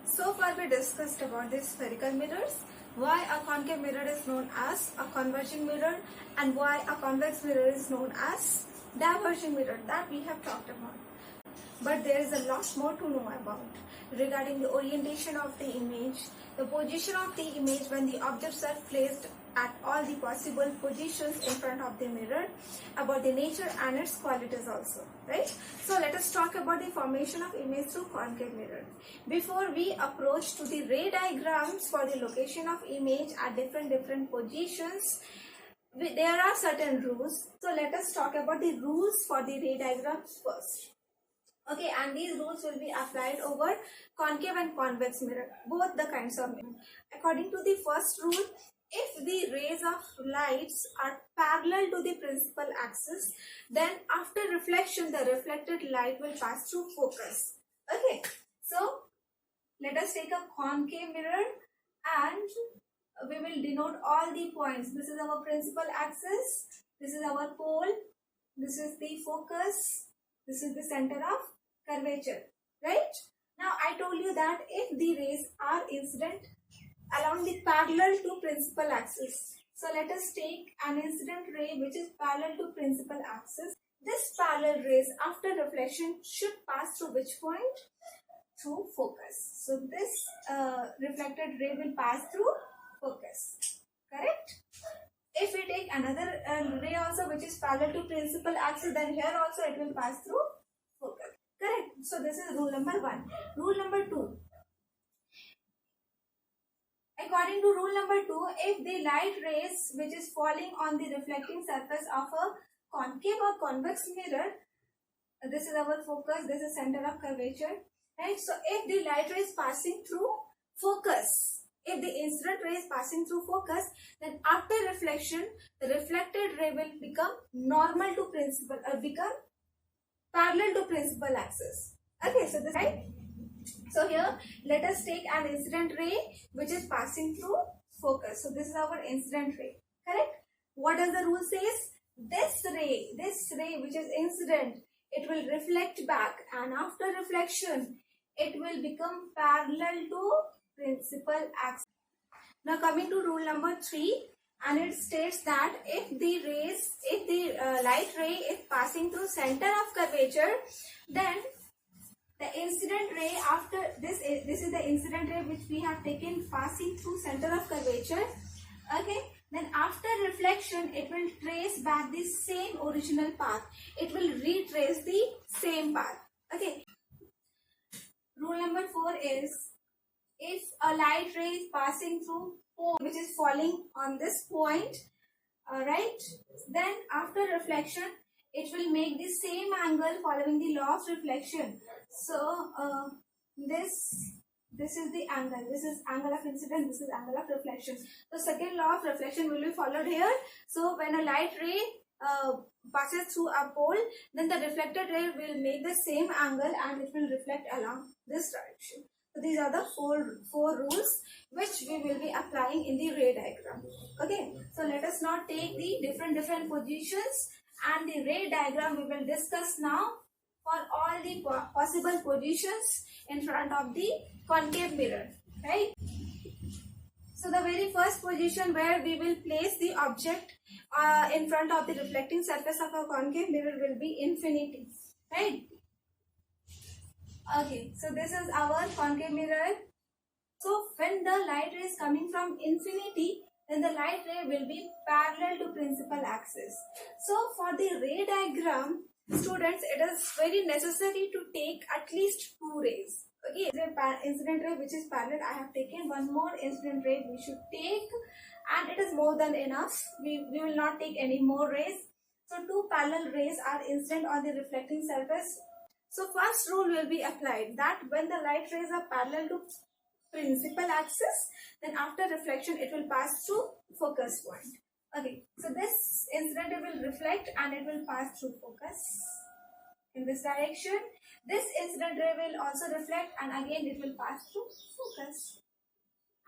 So far we discussed about the spherical mirrors, why a concave mirror is known as a converging mirror and why a convex mirror is known as diverging mirror, that we have talked about. But there is a lot more to know about regarding the orientation of the image, the position of the image when the objects are placed at all the possible positions in front of the mirror, about the nature and its qualities also, right? So let us talk about the formation of image through concave mirror. Before we approach to the ray diagrams for the location of image at different positions, there are certain rules. So let us talk about the rules for the ray diagrams first. Okay, and these rules will be applied over concave and convex mirror, both the kinds of mirror. According to the first rule, if the rays of lights are parallel to the principal axis, then after reflection, the reflected light will pass through focus. Okay, so let us take a concave mirror and we will denote all the points. This is our principal axis, this is our pole, this is the focus, this is the center of curvature, right? Now I told you that if the rays are incident along the parallel to principal axis, so let us take an incident ray which is parallel to principal axis. This parallel rays after reflection should pass through which point? Through focus. So this reflected ray will pass through focus, correct? If we take another ray also which is parallel to principal axis, then here also it will pass through focus, correct? So this is rule number 1. Rule number 2. According to rule number 2, if the light rays which is falling on the reflecting surface of a concave or convex mirror, this is our focus, this is center of curvature, right? So if the light ray is passing through focus, if the incident ray is passing through focus, then after reflection, the reflected ray will become normal to principal, become parallel to principal axis. Okay, so this right. So here, let us take an incident ray which is passing through focus. So this is our incident ray, correct? What does the rule says? This ray which is incident, it will reflect back, and after reflection, it will become parallel to principal axis. Now coming to rule number 3, and it states that if the light ray is passing through center of curvature, then the incident ray after this is the incident ray which we have taken passing through center of curvature. Okay, then after reflection, it will trace back the same original path. It will retrace the same path. Okay. Rule number 4 is, if a light ray is passing through point which is falling on this point, right, then after reflection, it will make the same angle following the law of reflection. So this is the angle. This is angle of incidence. This is angle of reflection. The second law of reflection will be followed here. So when a light ray passes through a pole, then the reflected ray will make the same angle and it will reflect along this direction. So these are the four rules which we will be applying in the ray diagram. Okay. So let us now take the different positions, and the ray diagram we will discuss now for all the possible positions in front of the concave mirror, right? So the very first position where we will place the object in front of the reflecting surface of a concave mirror will be infinity, right? Okay, so this is our concave mirror. So when the light ray is coming from infinity, then the light ray will be parallel to principal axis. So for the ray diagram, students, it is very necessary to take at least 2 rays. Okay, incident ray which is parallel, I have taken one more incident ray we should take, and it is more than enough. We will not take any more rays. So 2 parallel rays are incident on the reflecting surface. So first rule will be applied, that when the light rays are parallel to principal axis, then after reflection it will pass through focus point. Okay, so this incident ray will reflect and it will pass through focus in this direction. This incident ray will also reflect and again it will pass through focus.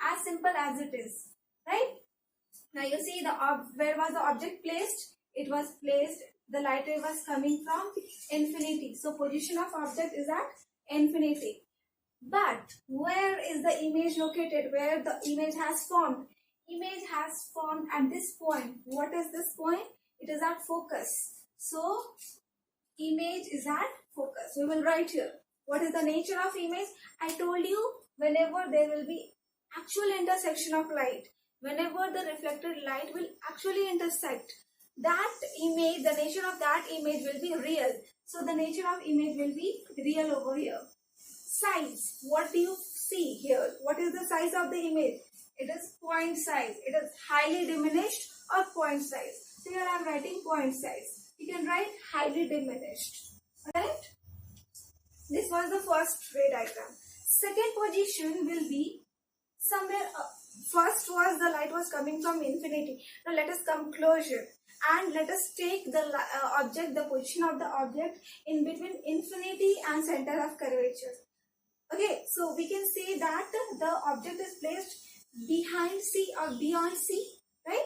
As simple as it is, right? Now you see where was the object placed? It was placed, the light ray was coming from infinity. So position of object is at infinity. But where is the image located? Where the image has formed? Image has formed at this point. What is this point? It is at focus. So image is at focus. We will write here. What is the nature of image? I told you, whenever there will be actual intersection of light, whenever the reflected light will actually intersect, that image, the nature of that image will be real. So the nature of image will be real over here. Size. What do you see here? What is the size of the image? It is point size. It is highly diminished or point size. So here I am writing point size. You can write highly diminished. Alright? This was the first ray diagram. Second position will be somewhere first was the light was coming from infinity. Now let us come closer and let us take the object, the position of the object in between infinity and center of curvature. Okay, so we can say that the object is placed behind C or beyond C, right?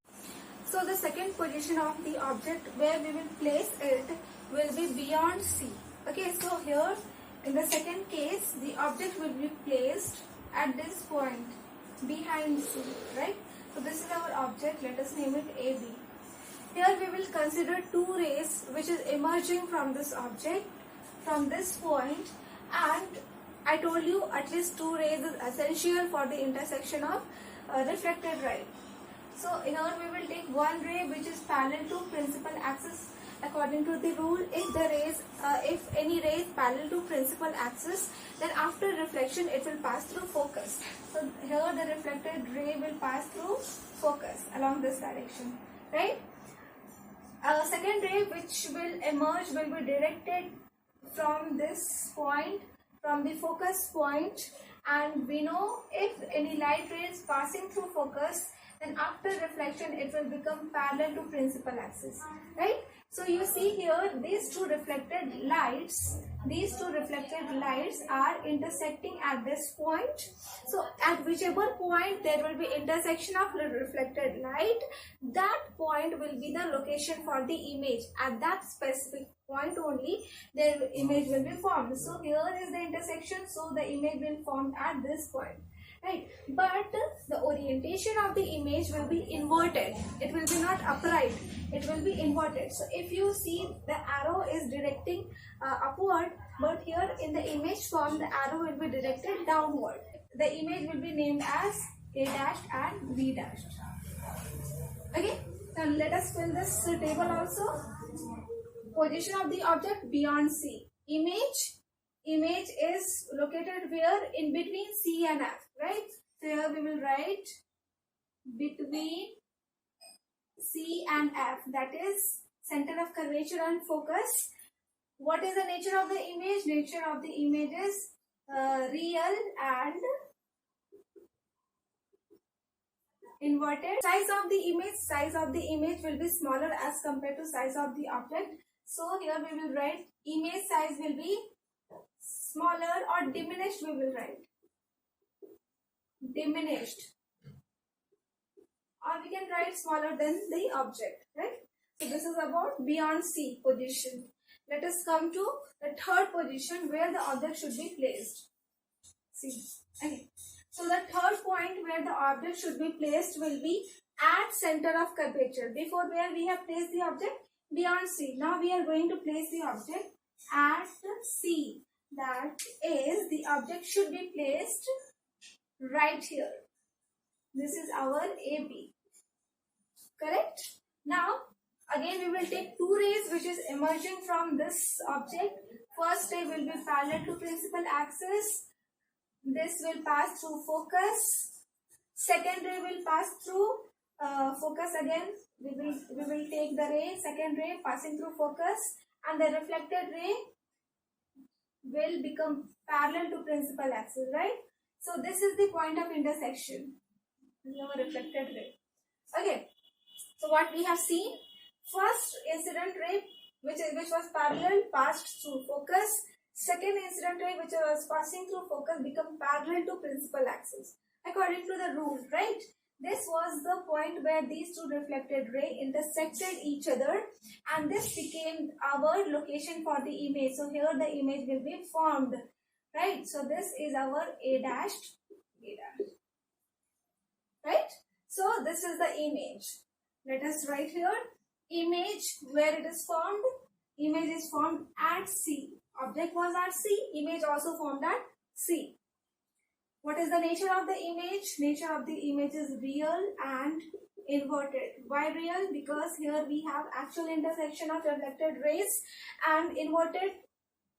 So the second position of the object where we will place it will be beyond C. Okay, so here in the second case, the object will be placed at this point behind C, right? So this is our object. Let us name it AB. Here we will consider two rays which is emerging from this object from this point, and I told you at least two rays is essential for the intersection of reflected light. So here we will take one ray which is parallel to principal axis. According to the rule, if any ray is parallel to principal axis, then after reflection it will pass through focus. So here the reflected ray will pass through focus along this direction, right? Second ray which will emerge will be directed from this point, from the focus point, and we know if any light ray is passing through focus, then after reflection it will become parallel to principal axis, right? So you see here these two reflected lights are intersecting at this point. So at whichever point there will be intersection of the reflected light, that point will be the location for the image. At that specific point only their image will be formed. So here is the intersection, so the image will form at this point, right? But the orientation of the image will be inverted. It will be not upright, it will be inverted. So if you see, the arrow is directing upward, but here in the image form the arrow will be directed downward. The image will be named as A dashed and B dashed. Okay, now let us fill this table also. Position of the object beyond C. Image is located where? In between C and F, right? So here we will write between C and F, that is center of curvature and focus. What is the nature of the image? Nature of the image is real and inverted. Size of the image will be smaller as compared to size of the object. So here we will write image size will be smaller, or diminished we will write. Diminished. Or we can write smaller than the object, right? So this is about beyond C position. Let us come to the third position where the object should be placed. C. Okay. So the third point where the object should be placed will be at center of curvature. Before, where we have placed the object? Beyond C. Now we are going to place the object at C. That is, the object should be placed right here. This is our AB. Correct? Now again we will take two rays which is emerging from this object. First ray will be parallel to principal axis. This will pass through focus. Second ray will pass through focus again. We will take the ray, second ray passing through focus, and the reflected ray will become parallel to principal axis, right? So this is the point of intersection. This is our reflected ray. Okay. So what we have seen, first incident ray which was parallel passed through focus. Second incident ray which was passing through focus become parallel to principal axis according to the rule, right? This was the point where these two reflected rays intersected each other, and this became our location for the image. So here the image will be formed. right? So this is our A dashed, right? So this is the image. Let us write here image where it is formed. Image is formed at C. Object was at C. Image also formed at C. What is the nature of the image? Nature of the image is real and inverted. Why real? Because here we have actual intersection of reflected rays and inverted.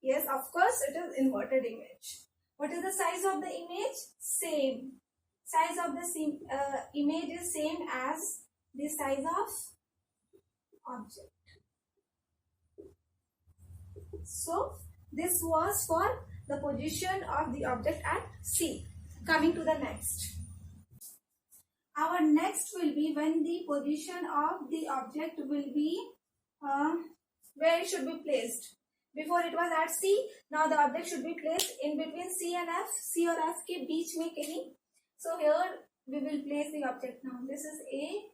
Yes, of course it is inverted image. What is the size of the image? Same. Size of the image is same as the size of object. So this was for the position of the object at C. Coming to the next. Our next will be when the position of the object will be where it should be placed. Before it was at C, now the object should be placed in between C and F. C or F के बीच में कहीं. So here we will place the object now. This is A,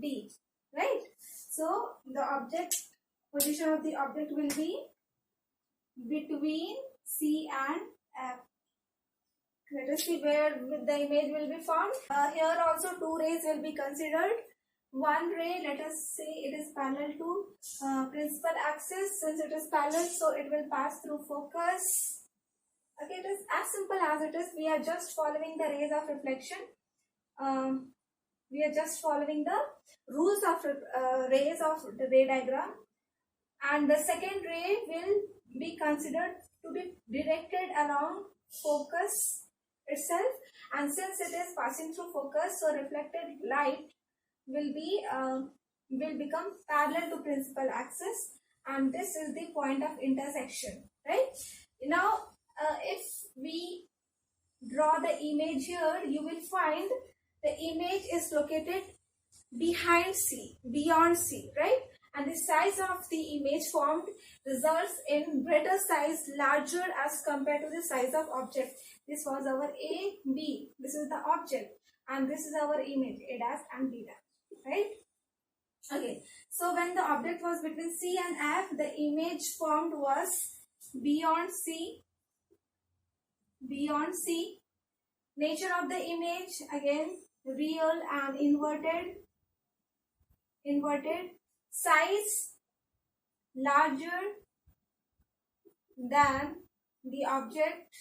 B, right? So the object position of the object will be between C and F. Let us see where the image will be formed. Here also two rays will be considered. One ray, let us say it is parallel to principal axis. Since it is parallel, so it will pass through focus. Okay, it is as simple as it is. We are just following the rays of reflection. We are just following the rules of rays of the ray diagram. And the second ray will be considered to be directed along focus itself, and since it is passing through focus, so reflected light will become parallel to principal axis, and this is the point of intersection, right? Now if we draw the image here, you will find the image is located behind C, beyond C, right? And the size of the image formed results in greater size, larger as compared to the size of object. This was our A, B. This is the object, and this is our image, A dash and B dash, right? Okay. So when the object was between C and F, the image formed was beyond C. Beyond C. Nature of the image, again, real and inverted. Inverted. Size larger than the object.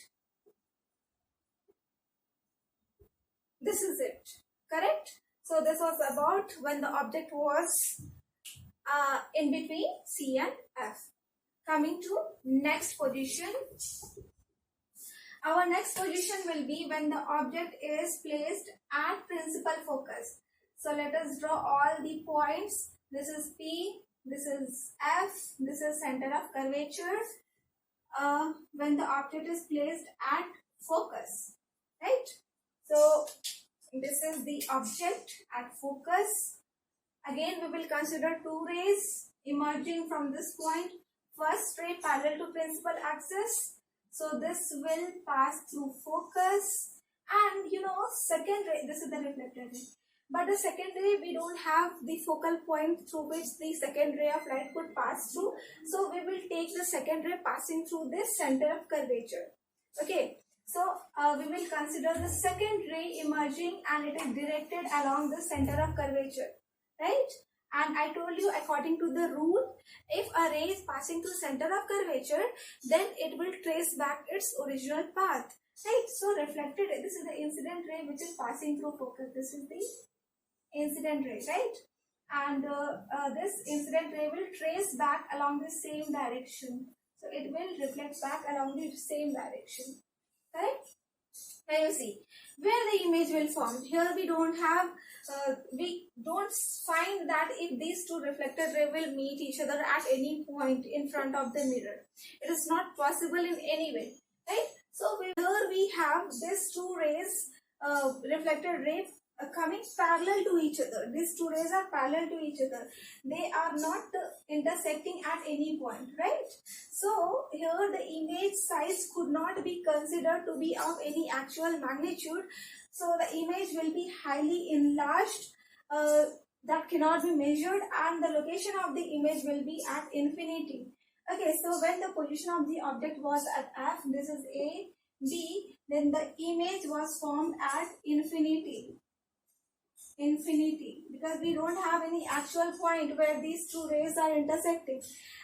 This is it, correct? So this was about when the object was in between C and F. Coming to next position. Our next position will be when the object is placed at principal focus. So let us draw all the points. This is P, this is F, this is center of curvature. When the object is placed at focus, right? So this is the object at focus. Again, we will consider two rays emerging from this point. First ray parallel to principal axis. So this will pass through focus, and second ray, this is the reflected ray. But the second ray, we don't have the focal point through which the second ray of light could pass through. So we will take the second ray passing through this center of curvature. Okay. So we will consider the second ray emerging, and it is directed along the center of curvature, right? And I told you, according to the rule, if a ray is passing through center of curvature, then it will trace back its original path, right? So reflected, this is the incident ray which is passing through focus. This is the incident ray, right? And this incident ray will trace back along the same direction. So it will reflect back along the same direction, right? Now you see where the image will form. Here we don't have, we don't find that if these two reflected rays will meet each other at any point in front of the mirror. It is not possible in any way, right? So here we have these two rays, reflected ray coming parallel to each other. These two rays are parallel to each other. They are not intersecting at any point, right? So here the image size could not be considered to be of any actual magnitude. So the image will be highly enlarged, that cannot be measured, and the location of the image will be at infinity. Okay, so when the position of the object was at F, this is A, B, then the image was formed at infinity. Infinity, because we don't have any actual point where these two rays are intersecting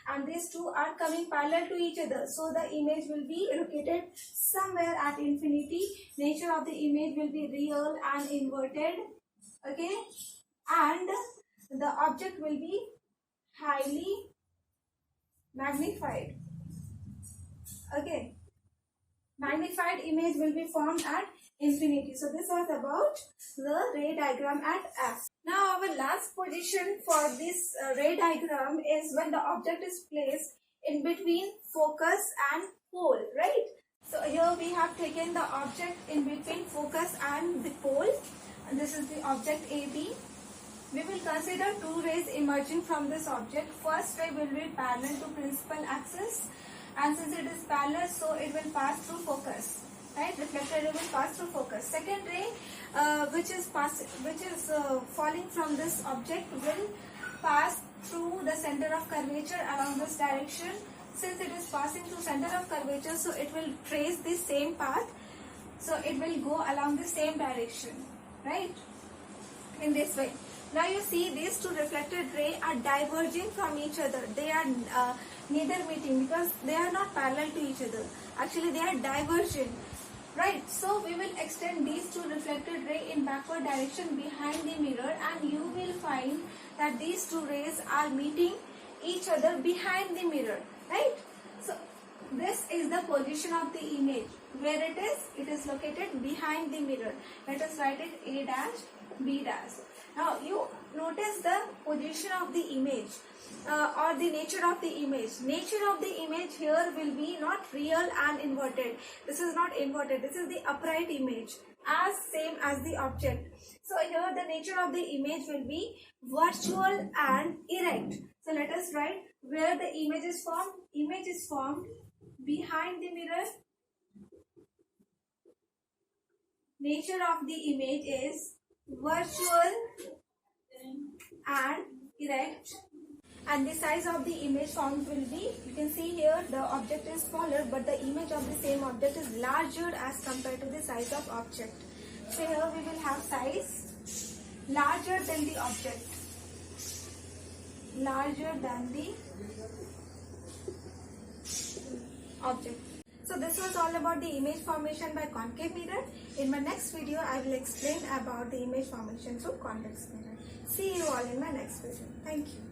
and these two are coming parallel to each other. So the image will be located somewhere at infinity. Nature of the image will be real and inverted. Okay, and the object will be highly magnified. Okay, magnified image will be formed at infinity. So this was about the ray diagram at F. Now our last position for this ray diagram is when the object is placed in between focus and pole, right? So here we have taken the object in between focus and the pole, and this is the object AB. We will consider two rays emerging from this object. First ray will be parallel to principal axis, and since it is parallel, so it will pass through focus, right? Reflected ray will pass through focus. Second ray, which is falling from this object, will pass through the center of curvature along this direction. Since it is passing through center of curvature, so it will trace the same path. So it will go along the same direction, right? In this way. Now you see these two reflected rays are diverging from each other. They are neither meeting because they are not parallel to each other. Actually they are diverging, right? So we will extend these two reflected rays in backward direction behind the mirror, and you will find that these two rays are meeting each other behind the mirror, right? So this is the position of the image. Where it is located behind the mirror. Let us write it A dash, B dash. Now you notice the position of the image or the nature of the image. Nature of the image here will be not real and inverted. This is not inverted. This is the upright image, as same as the object. So here the nature of the image will be virtual and erect. So let us write where the image is formed. Image is formed behind the mirror. Nature of the image is virtual and erect, and the size of the image formed will be, you can see here the object is smaller but the image of the same object is larger as compared to the size of object. So here we will have size larger than the object, larger than the object. So this was all about the image formation by concave mirror. In my next video, I will explain about the image formation through convex mirror. See you all in my next video. Thank you.